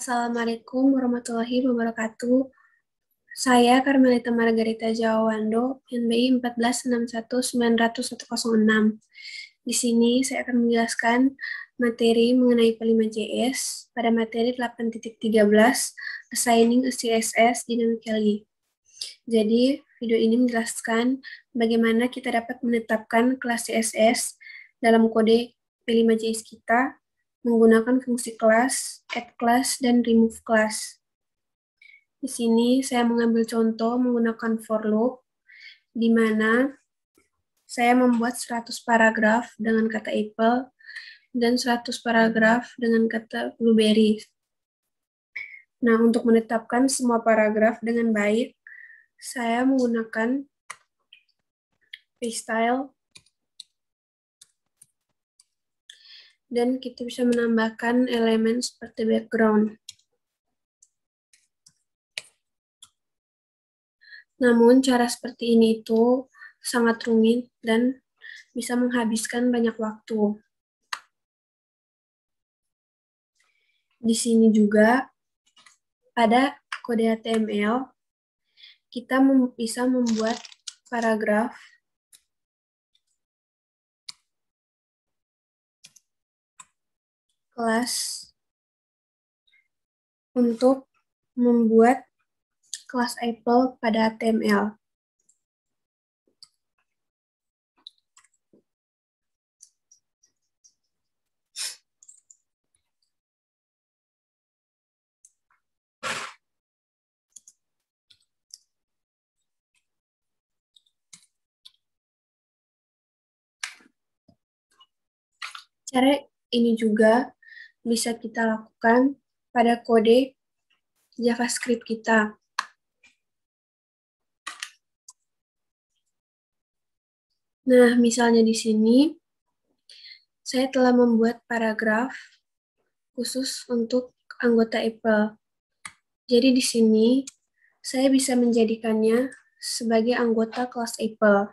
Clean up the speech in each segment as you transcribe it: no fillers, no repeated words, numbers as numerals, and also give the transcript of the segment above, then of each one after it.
Assalamualaikum warahmatullahi wabarakatuh. Saya Karmelita Margarita Jawando, NBI 146190106. Di sini saya akan menjelaskan materi mengenai P5JS pada materi 8.13 Assigning a CSS Dynamically. Jadi, video ini menjelaskan bagaimana kita dapat menetapkan kelas CSS dalam kode P5JS kita menggunakan fungsi class, add class, dan remove class. Di sini saya mengambil contoh menggunakan for loop, di mana saya membuat 100 paragraf dengan kata apple dan 100 paragraf dengan kata blueberry. Nah, untuk menetapkan semua paragraf dengan baik, saya menggunakan paste-style, dan kita bisa menambahkan elemen seperti background. Namun, cara seperti ini itu sangat rumit dan bisa menghabiskan banyak waktu. Di sini juga, pada kode HTML, kita bisa membuat paragraf kelas untuk membuat kelas Apple pada HTML. Cara ini juga bisa kita lakukan pada kode JavaScript kita. Nah, misalnya di sini, saya telah membuat paragraf khusus untuk anggota Apple. Jadi di sini, saya bisa menjadikannya sebagai anggota kelas Apple.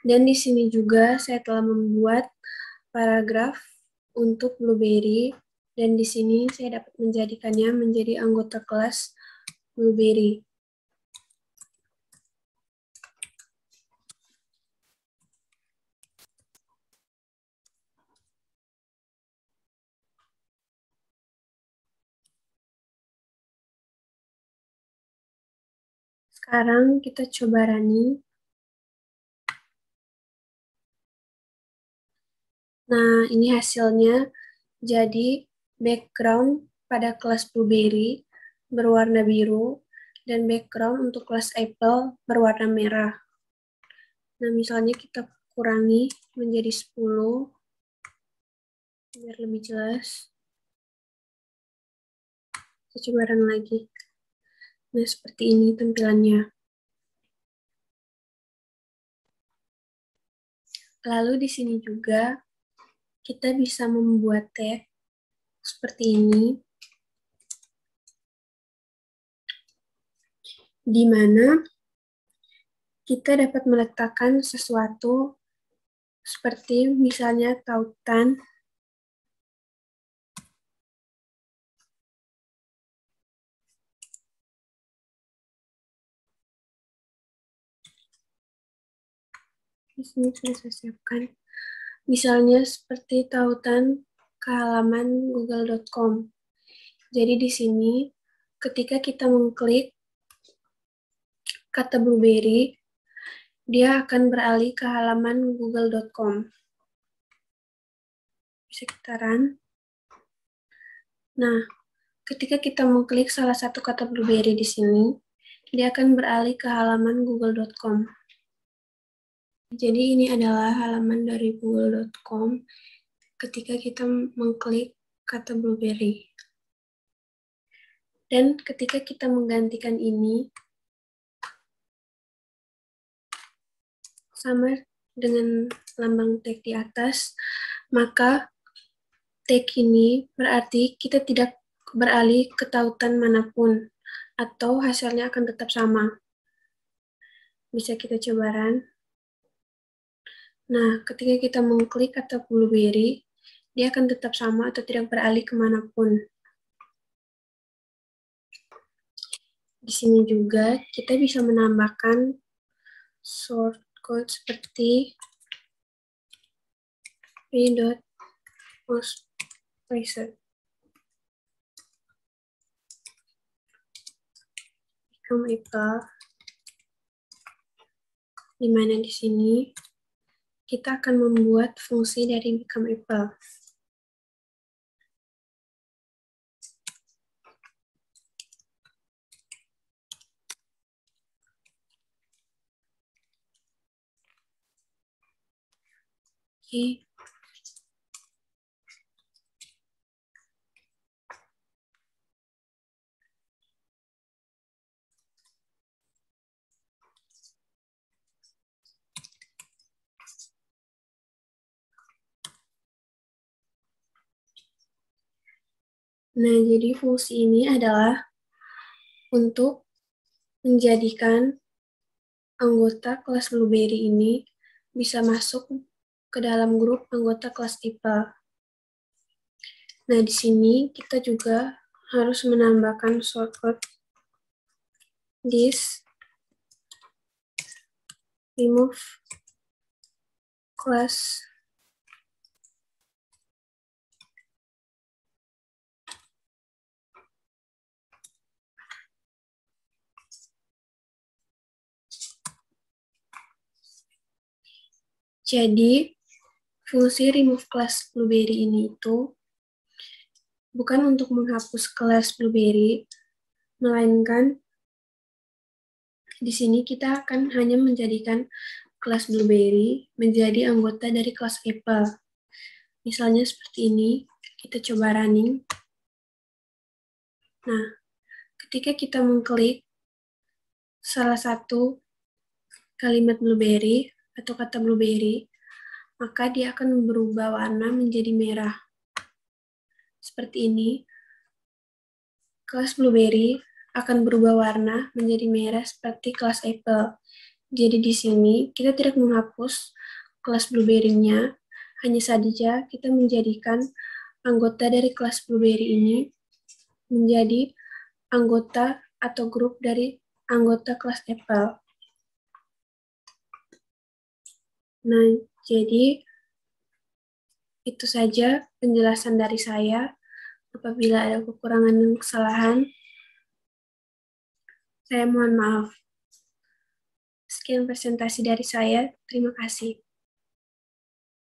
Dan di sini juga saya telah membuat paragraf untuk Blueberry, dan di sini saya dapat menjadikannya menjadi anggota kelas Blueberry. Sekarang kita coba running. Nah, ini hasilnya. Jadi, background pada kelas Blueberry berwarna biru, dan background untuk kelas Apple berwarna merah. Nah, misalnya kita kurangi menjadi 10, biar lebih jelas. Kita coba run lagi. Nah, seperti ini tampilannya. Lalu di sini juga kita bisa membuat tag seperti ini, di mana kita dapat meletakkan sesuatu seperti misalnya tautan, di sini sudah saya siapkan. Misalnya seperti tautan ke halaman google.com. Jadi di sini ketika kita mengklik kata Blueberry, dia akan beralih ke halaman google.com. Bisa kita run. Nah, ketika kita mengklik salah satu kata Blueberry di sini, dia akan beralih ke halaman google.com. Jadi ini adalah halaman dari google.com ketika kita mengklik kata Blueberry. Dan ketika kita menggantikan ini sama dengan lambang tag di atas, maka tag ini berarti kita tidak beralih ke tautan manapun, atau hasilnya akan tetap sama. Bisa kita coba run. Nah, ketika kita mengklik kata blueberry, dia akan tetap sama atau tidak beralih kemanapun. Di sini juga kita bisa menambahkan shortcode seperti p.mostPlacer. Become Apple, di mana di sini kita akan membuat fungsi dari Become Apple. Oke. Nah, jadi fungsi ini adalah untuk menjadikan anggota kelas Blueberry ini bisa masuk ke dalam grup anggota kelas IPA. Nah, di sini kita juga harus menambahkan shortcode this remove class Jadi, fungsi remove class Blueberry ini itu bukan untuk menghapus kelas Blueberry, melainkan di sini kita akan hanya menjadikan kelas Blueberry menjadi anggota dari kelas Apple. Misalnya seperti ini, kita coba running. Nah, ketika kita mengklik salah satu kalimat Blueberry atau kata Blueberry, maka dia akan berubah warna menjadi merah. Seperti ini, kelas Blueberry akan berubah warna menjadi merah seperti kelas Apple. Jadi di sini kita tidak menghapus kelas Blueberry-nya, hanya saja kita menjadikan anggota dari kelas Blueberry ini menjadi anggota atau grup dari anggota kelas Apple. Nah, jadi itu saja penjelasan dari saya. Apabila ada kekurangan dan kesalahan, saya mohon maaf. Sekian presentasi dari saya. Terima kasih.